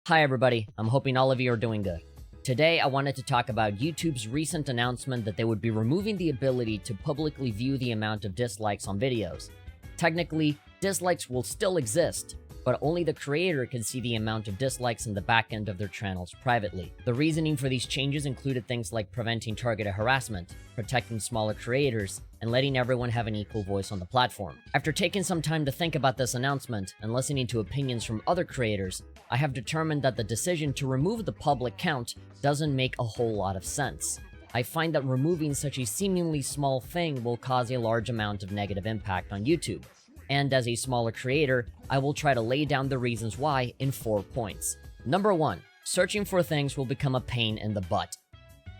Hi everybody, I'm hoping all of you are doing good. Today I wanted to talk about YouTube's recent announcement that they would be removing the ability to publicly view the amount of dislikes on videos. Technically, dislikes will still exist, but only the creator can see the amount of dislikes in the back end of their channels privately. The reasoning for these changes included things like preventing targeted harassment, protecting smaller creators, and letting everyone have an equal voice on the platform. After taking some time to think about this announcement and listening to opinions from other creators, I have determined that the decision to remove the public count doesn't make a whole lot of sense. I find that removing such a seemingly small thing will cause a large amount of negative impact on YouTube. And as a smaller creator, I will try to lay down the reasons why in 4 points. Number 1, searching for things will become a pain in the butt.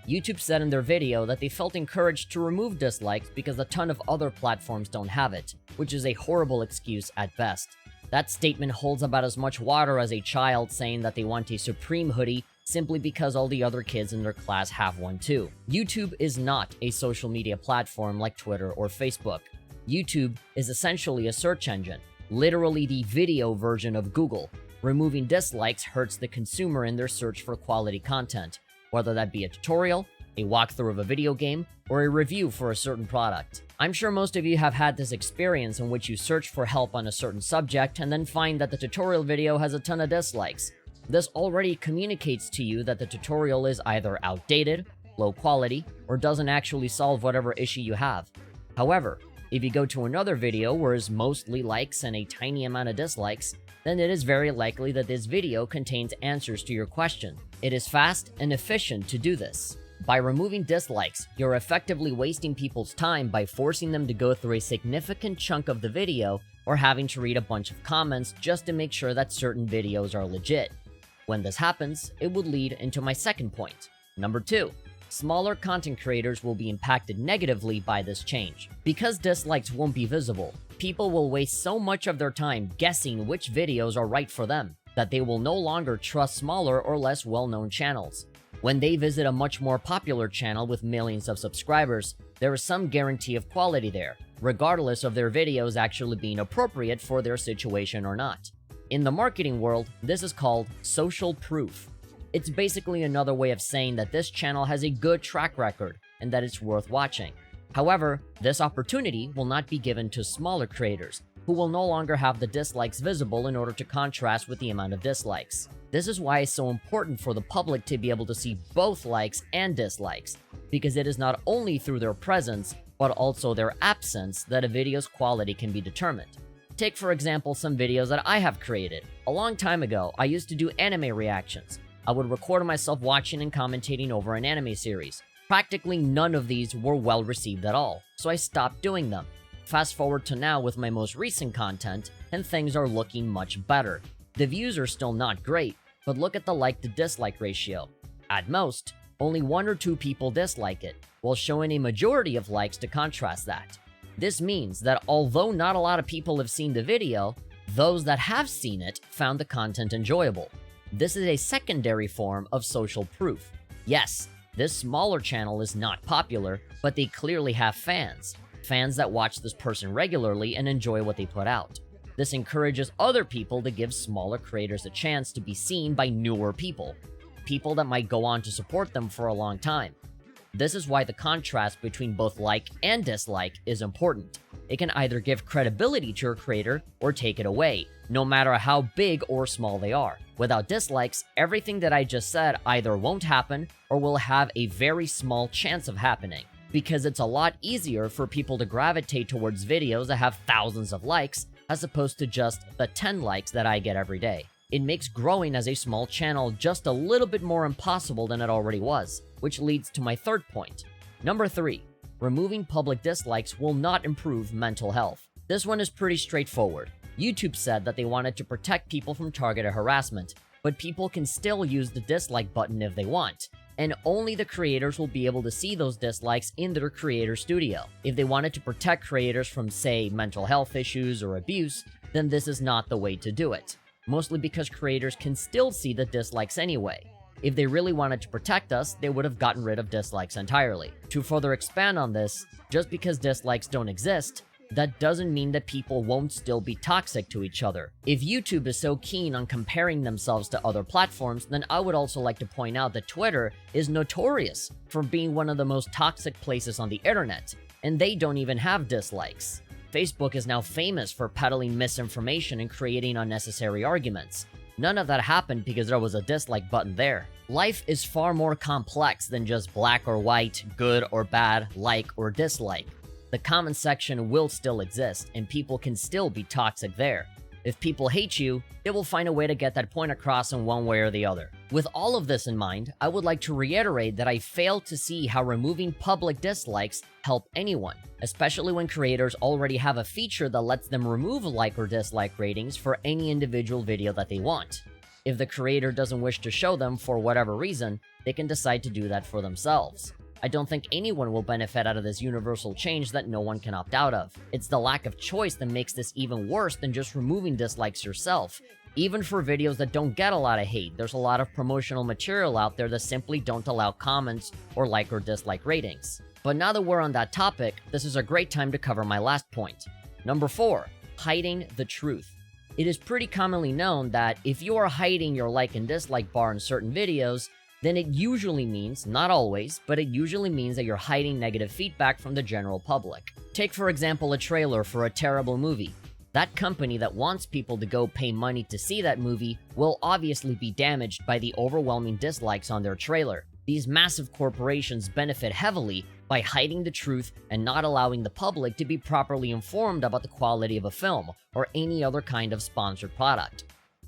YouTube said in their video that they felt encouraged to remove dislikes because a ton of other platforms don't have it, which is a horrible excuse at best. That statement holds about as much water as a child saying that they want a Supreme hoodie simply because all the other kids in their class have one too. YouTube is not a social media platform like Twitter or Facebook. YouTube is essentially a search engine, literally the video version of Google. Removing dislikes hurts the consumer in their search for quality content, whether that be a tutorial, a walkthrough of a video game, or a review for a certain product. I'm sure most of you have had this experience in which you search for help on a certain subject and then find that the tutorial video has a ton of dislikes. This already communicates to you that the tutorial is either outdated, low quality, or doesn't actually solve whatever issue you have. However, if you go to another video where it's mostly likes and a tiny amount of dislikes, then it is very likely that this video contains answers to your question. It is fast and efficient to do this. By removing dislikes, you're effectively wasting people's time by forcing them to go through a significant chunk of the video or having to read a bunch of comments just to make sure that certain videos are legit. When this happens, it would lead into my second point. Number 2. Smaller content creators will be impacted negatively by this change. Because dislikes won't be visible, people will waste so much of their time guessing which videos are right for them that they will no longer trust smaller or less well-known channels. When they visit a much more popular channel with millions of subscribers, there is some guarantee of quality there, regardless of their videos actually being appropriate for their situation or not. In the marketing world, this is called social proof. It's basically another way of saying that this channel has a good track record and that it's worth watching. However, this opportunity will not be given to smaller creators, who will no longer have the dislikes visible in order to contrast with the amount of dislikes. This is why it's so important for the public to be able to see both likes and dislikes, because it is not only through their presence, but also their absence that a video's quality can be determined. Take for example some videos that I have created. A long time ago, I used to do anime reactions. I would record myself watching and commentating over an anime series. Practically none of these were well received at all, so I stopped doing them. Fast forward to now with my most recent content, and things are looking much better. The views are still not great, but look at the like to dislike ratio. At most, only 1 or 2 people dislike it, while showing a majority of likes to contrast that. This means that although not a lot of people have seen the video, those that have seen it found the content enjoyable. This is a secondary form of social proof. Yes, this smaller channel is not popular, but they clearly have fans. Fans that watch this person regularly and enjoy what they put out. This encourages other people to give smaller creators a chance to be seen by newer people. People that might go on to support them for a long time. This is why the contrast between both like and dislike is important. It can either give credibility to your creator or take it away, no matter how big or small they are. Without dislikes, everything that I just said either won't happen or will have a very small chance of happening, because it's a lot easier for people to gravitate towards videos that have thousands of likes as opposed to just the 10 likes that I get every day. It makes growing as a small channel just a little bit more impossible than it already was, which leads to my third point. Number 3. Removing public dislikes will not improve mental health. This one is pretty straightforward. YouTube said that they wanted to protect people from targeted harassment, but people can still use the dislike button if they want, and only the creators will be able to see those dislikes in their creator studio. If they wanted to protect creators from, say, mental health issues or abuse, then this is not the way to do it. Mostly because creators can still see the dislikes anyway. If they really wanted to protect us, they would have gotten rid of dislikes entirely. To further expand on this, just because dislikes don't exist, that doesn't mean that people won't still be toxic to each other. If YouTube is so keen on comparing themselves to other platforms, then I would also like to point out that Twitter is notorious for being one of the most toxic places on the internet, and they don't even have dislikes. Facebook is now famous for peddling misinformation and creating unnecessary arguments. None of that happened because there was a dislike button there. Life is far more complex than just black or white, good or bad, like or dislike. The comment section will still exist, and people can still be toxic there. If people hate you, they will find a way to get that point across in one way or the other. With all of this in mind, I would like to reiterate that I fail to see how removing public dislikes help anyone, especially when creators already have a feature that lets them remove like or dislike ratings for any individual video that they want. If the creator doesn't wish to show them for whatever reason, they can decide to do that for themselves. I don't think anyone will benefit out of this universal change that no one can opt out of. It's the lack of choice that makes this even worse than just removing dislikes yourself. Even for videos that don't get a lot of hate, there's a lot of promotional material out there that simply don't allow comments or like or dislike ratings. But now that we're on that topic, this is a great time to cover my last point. Number 4, hiding the truth. It is pretty commonly known that if you are hiding your like and dislike bar in certain videos, then it usually means, not always, but it usually means that you're hiding negative feedback from the general public. Take for example a trailer for a terrible movie. That company that wants people to go pay money to see that movie will obviously be damaged by the overwhelming dislikes on their trailer. These massive corporations benefit heavily by hiding the truth and not allowing the public to be properly informed about the quality of a film or any other kind of sponsored product.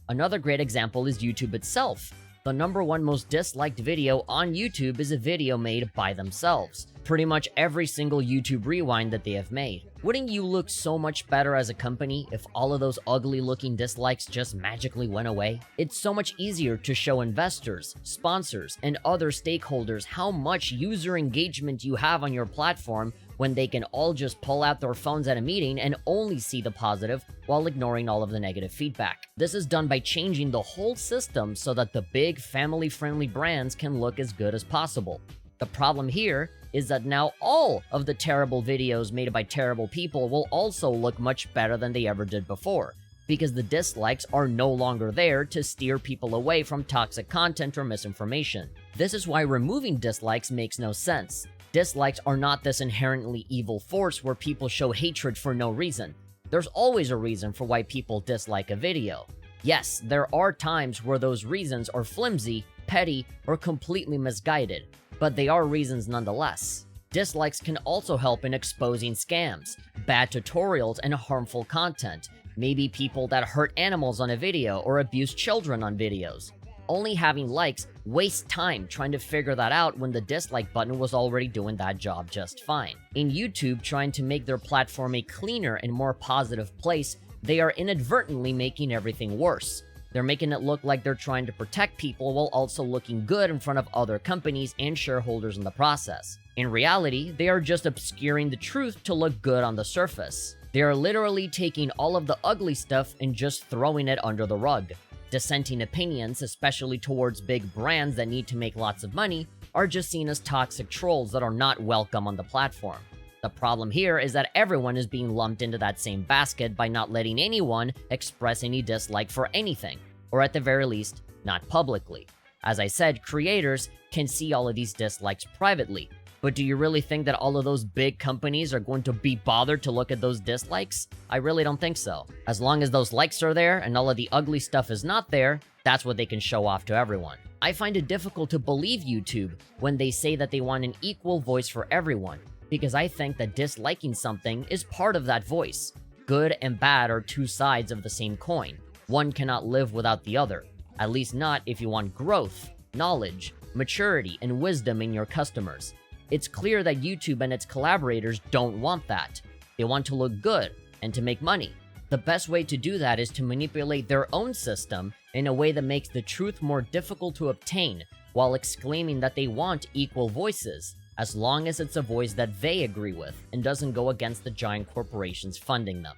Another great example is YouTube itself. The #1 most disliked video on YouTube is a video made by themselves. Pretty much every single YouTube rewind that they have made. Wouldn't you look so much better as a company if all of those ugly looking dislikes just magically went away? It's so much easier to show investors, sponsors, and other stakeholders how much user engagement you have on your platform when they can all just pull out their phones at a meeting and only see the positive while ignoring all of the negative feedback. This is done by changing the whole system so that the big family-friendly brands can look as good as possible. The problem here is that now all of the terrible videos made by terrible people will also look much better than they ever did before, because the dislikes are no longer there to steer people away from toxic content or misinformation. This is why removing dislikes makes no sense. Dislikes are not this inherently evil force where people show hatred for no reason. There's always a reason for why people dislike a video. Yes, there are times where those reasons are flimsy, petty, or completely misguided, but they are reasons nonetheless. Dislikes can also help in exposing scams, bad tutorials, and harmful content. Maybe people that hurt animals on a video or abuse children on videos. Only having likes wastes time trying to figure that out when the dislike button was already doing that job just fine. In YouTube, trying to make their platform a cleaner and more positive place, they are inadvertently making everything worse. They're making it look like they're trying to protect people while also looking good in front of other companies and shareholders in the process. In reality, they are just obscuring the truth to look good on the surface. They are literally taking all of the ugly stuff and just throwing it under the rug. Dissenting opinions, especially towards big brands that need to make lots of money, are just seen as toxic trolls that are not welcome on the platform. The problem here is that everyone is being lumped into that same basket by not letting anyone express any dislike for anything, or at the very least, not publicly. As I said, creators can see all of these dislikes privately, but do you really think that all of those big companies are going to be bothered to look at those dislikes? I really don't think so. As long as those likes are there and all of the ugly stuff is not there, that's what they can show off to everyone. I find it difficult to believe YouTube when they say that they want an equal voice for everyone, because I think that disliking something is part of that voice. Good and bad are two sides of the same coin. One cannot live without the other, at least not if you want growth, knowledge, maturity, and wisdom in your customers. It's clear that YouTube and its collaborators don't want that. They want to look good and to make money. The best way to do that is to manipulate their own system in a way that makes the truth more difficult to obtain, while exclaiming that they want equal voices, as long as it's a voice that they agree with and doesn't go against the giant corporations funding them.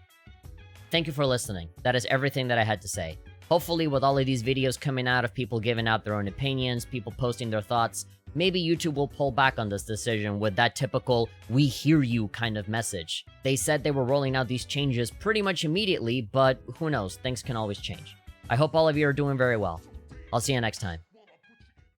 Thank you for listening. That is everything that I had to say. Hopefully, with all of these videos coming out of people giving out their own opinions, people posting their thoughts, maybe YouTube will pull back on this decision with that typical "we hear you" kind of message. They said they were rolling out these changes pretty much immediately, but who knows, things can always change. I hope all of you are doing very well. I'll see you next time.